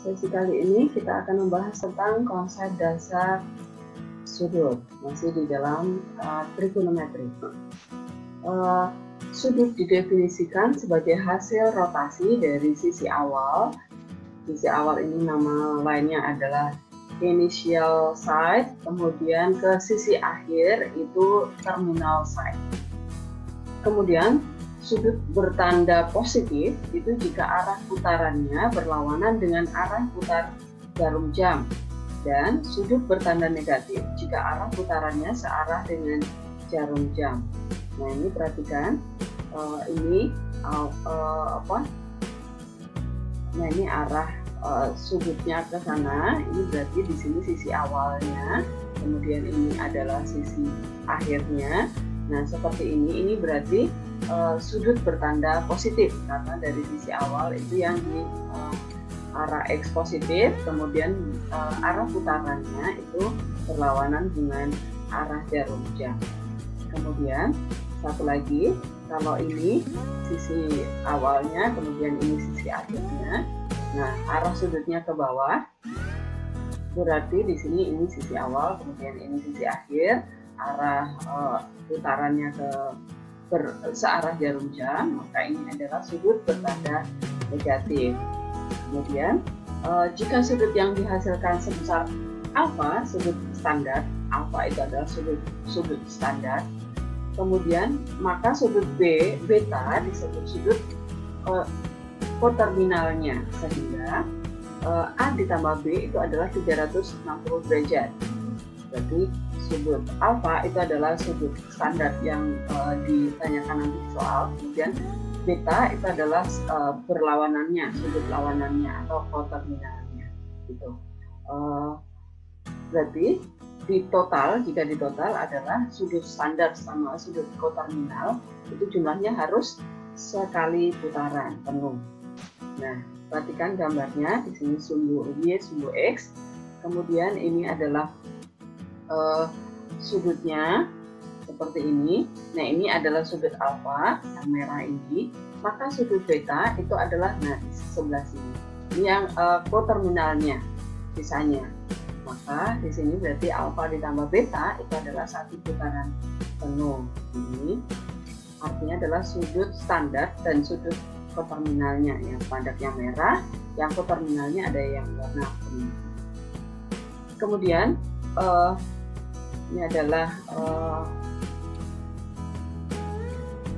Sesi kali ini kita akan membahas tentang konsep dasar sudut, masih di dalam trigonometri. Sudut didefinisikan sebagai hasil rotasi dari sisi awal. Sisi awal ini nama lainnya adalah initial side, kemudian ke sisi akhir itu terminal side. Kemudian sudut bertanda positif itu jika arah putarannya berlawanan dengan arah putar jarum jam, dan sudut bertanda negatif jika arah putarannya searah dengan jarum jam. Nah, ini perhatikan, ini Nah, ini arah sudutnya ke sana. Ini berarti di sini sisi awalnya, kemudian ini adalah sisi akhirnya. Nah, seperti ini berarti sudut bertanda positif karena dari sisi awal itu yang di arah X positif, kemudian arah putarannya itu berlawanan dengan arah jarum jam. Kemudian satu lagi, kalau ini sisi awalnya, kemudian ini sisi akhirnya. Nah, arah sudutnya ke bawah, berarti di sini ini sisi awal, kemudian ini sisi akhir. Arah putarannya searah jarum jam, maka ini adalah sudut bertanda negatif. Kemudian jika sudut yang dihasilkan sebesar alfa, sudut standar, alfa itu adalah sudut standar. Kemudian maka sudut beta disebut sudut koterminalnya, sehingga A ditambah B itu adalah 360 derajat. Berarti sudut alfa itu adalah sudut standar yang ditanyakan nanti di soal. Kemudian beta itu adalah berlawanannya, sudut lawanannya atau koterminalnya gitu. Berarti jika di total adalah sudut standar sama sudut koterminal itu jumlahnya harus sekali putaran penuh. Nah, perhatikan gambarnya di sini sumbu Y, sumbu X. Kemudian ini adalah sudutnya seperti ini. Nah, ini adalah sudut alfa yang merah ini. Maka sudut beta itu adalah di sebelah sini. Ini yang koterminalnya sisanya. Maka di sini berarti alfa ditambah beta itu adalah satu putaran penuh. Ini artinya adalah sudut standar dan sudut koterminalnya. Yang standarnya merah, yang koterminalnya ada yang warna kuning. Kemudian ini adalah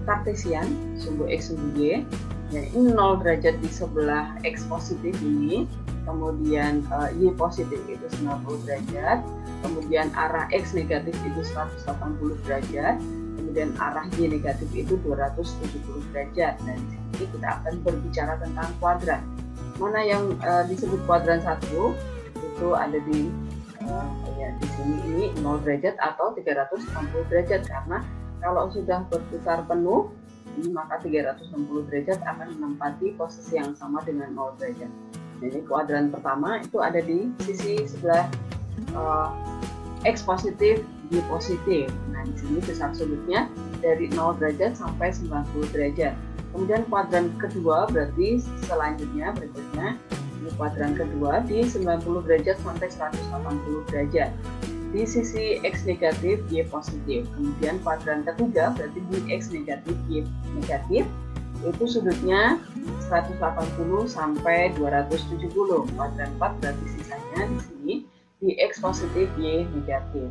Kartesian, sumbu X, sumbu Y. Ya, ini 0 derajat di sebelah X positif ini, kemudian Y positif itu 90 derajat, kemudian arah X negatif itu 180 derajat, kemudian arah Y negatif itu 270 derajat. Dan di sini kita akan berbicara tentang kuadran. Mana yang disebut kuadran 1 itu ada di di sini ini 0 derajat atau 360 derajat, karena kalau sudah berputar penuh ini maka 360 derajat akan menempati posisi yang sama dengan 0 derajat. Jadi kuadran pertama itu ada di sisi sebelah X positif, Y positif. Nah, di sini besar sudutnya dari 0 derajat sampai 90 derajat. Kemudian kuadran kedua berarti selanjutnya berikutnya ini kuadran kedua di 90 derajat sampai 180 derajat di sisi X negatif, Y positif. Kemudian kuadran ketiga berarti di X negatif, Y negatif itu sudutnya 180 sampai 270. Kuadran 4 berarti sisanya di sini di X positif, Y negatif.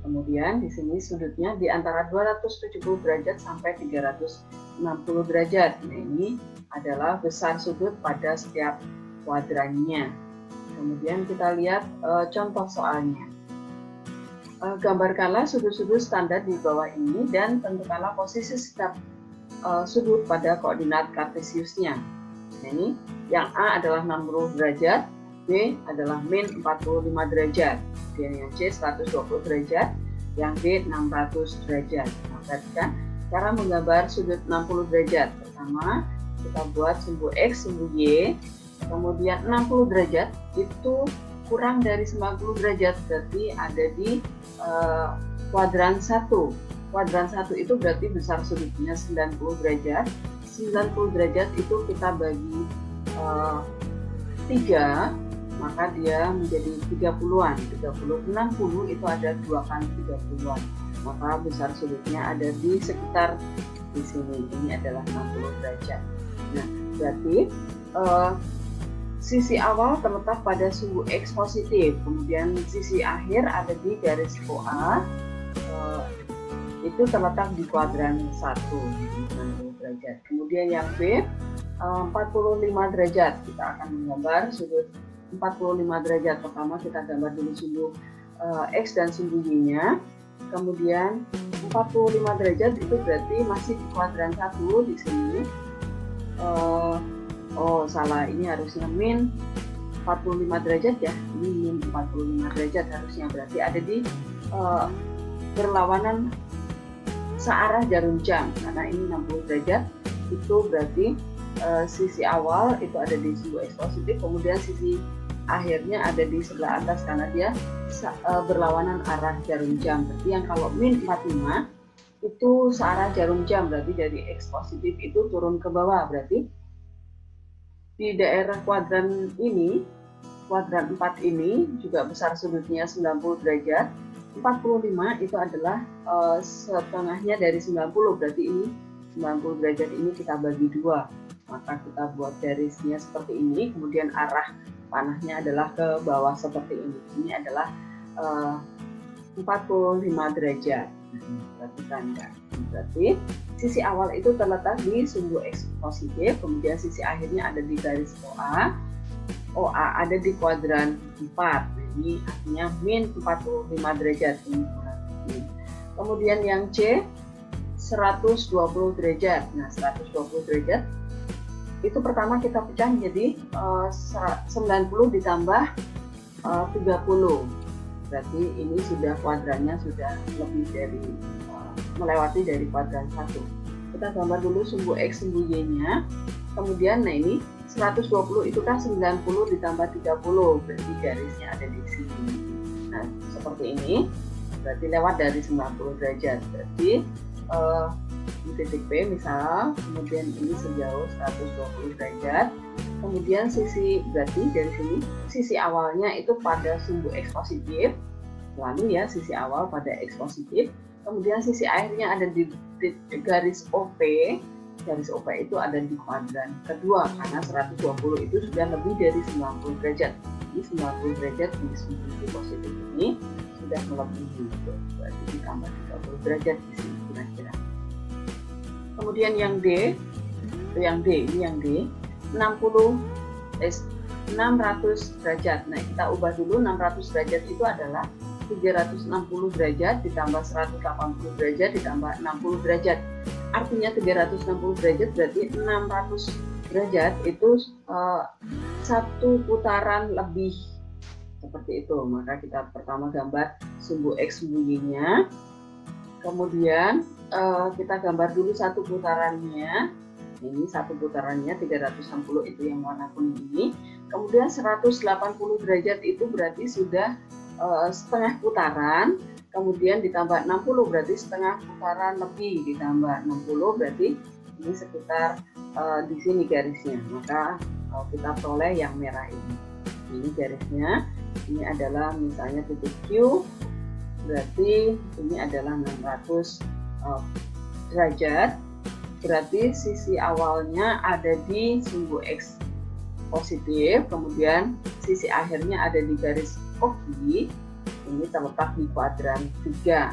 Kemudian di sini sudutnya di antara 270 derajat sampai 360 derajat. Nah, ini adalah besar sudut pada setiap kuadrannya. Kemudian kita lihat contoh soalnya. Gambarkanlah sudut-sudut standar di bawah ini dan tentukanlah posisi setiap sudut pada koordinat kartesiusnya. Nah, ini yang A adalah 60 derajat, B adalah min 45 derajat, kemudian yang C 120 derajat, yang D 600 derajat. Nah, perhatikan cara menggambar sudut 60 derajat. Pertama, kita buat sumbu X, sumbu Y. Kemudian 60 derajat itu kurang dari 90 derajat, berarti ada di kuadran 1. Kuadran 1 itu berarti besar sudutnya 90 derajat. 90 derajat itu kita bagi 3, maka dia menjadi 30-an. 30, 60 itu ada 2 kali 30-an. Maka besar sudutnya ada di sekitar di sini. Ini adalah 60 derajat. Nah, berarti sisi awal terletak pada sumbu X positif, kemudian sisi akhir ada di garis OA, itu terletak di kuadran 1, 60 derajat. Kemudian yang B, 45 derajat. Kita akan menggambar sudut 45 derajat. Pertama kita gambar dulu sumbu X dan sumbu Y-nya. Kemudian 45 derajat itu berarti masih di kuadran 1 di sini. Oh salah, ini harusnya min 45 derajat ya. Ini min 45 derajat harusnya, berarti ada di berlawanan searah jarum jam. Karena ini 60 derajat, itu berarti sisi awal itu ada di sumbu X positif, kemudian sisi akhirnya ada di sebelah atas karena dia berlawanan arah jarum jam. Berarti yang kalau min 45 itu searah jarum jam, berarti dari X positif itu turun ke bawah. Berarti di daerah kuadran ini, kuadran 4 ini juga besar sudutnya 90 derajat. 45 itu adalah setengahnya dari 90, berarti ini 90 derajat ini kita bagi 2. Maka kita buat garisnya seperti ini, kemudian arah panahnya adalah ke bawah seperti ini. Ini adalah 45 derajat. Perhatikan ya. Berarti sisi awal itu terletak di sumbu X positif, kemudian sisi akhirnya ada di garis OA. OA ada di kuadran 4. Ini artinya min 45 derajat ini. Kemudian yang C 120 derajat. Nah, 120 derajat itu pertama kita pecah jadi 90 ditambah 30. Berarti ini sudah kuadrannya sudah lebih dari melewati dari kuadran 1. Kita gambar dulu sumbu X sumbu Y-nya. Kemudian nah ini 120 itu kan 90 ditambah 30, berarti garisnya ada di sini. Nah, seperti ini. Berarti lewat dari 90 derajat. Berarti di titik P misal, kemudian ini sejauh 120 derajat. Kemudian sisi, berarti dari sini sisi awalnya itu pada sumbu X positif, lalu ya sisi awal pada X positif. Kemudian sisi akhirnya ada di garis OP. Garis OP itu ada di kuadran kedua karena 120 itu sudah lebih dari 90 derajat. Jadi 90 derajat di sumbu positif ini sudah melebihi itu. Berarti ditambah 30 derajat di sini kira-kira. Kemudian yang D, ini yang D 600 derajat. Nah, kita ubah dulu 600 derajat itu adalah 360 derajat ditambah 180 derajat ditambah 60 derajat. Artinya 360 derajat berarti 600 derajat itu satu putaran lebih. Seperti itu. Maka kita pertama gambar sumbu X sumbu Y-nya. Kemudian kita gambar dulu satu putarannya. Ini satu putarannya 360 itu yang warna kuning ini. Kemudian 180 derajat itu berarti sudah setengah putaran. Kemudian ditambah 60 berarti setengah putaran lebih, ditambah 60 berarti ini sekitar di sini garisnya. Maka kita peroleh yang merah ini. Ini garisnya. Ini adalah misalnya titik Q. Berarti ini adalah 600 derajat. Berarti sisi awalnya ada di sumbu X positif, kemudian sisi akhirnya ada di garis OQ. Ini terletak di kuadran 3.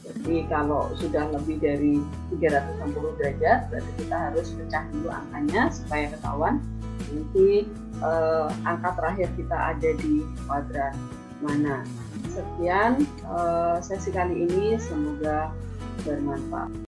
Jadi kalau sudah lebih dari 360 derajat, berarti kita harus pecah dulu angkanya supaya ketahuan nanti angka terakhir kita ada di kuadran mana. Sekian sesi kali ini, semoga bermanfaat.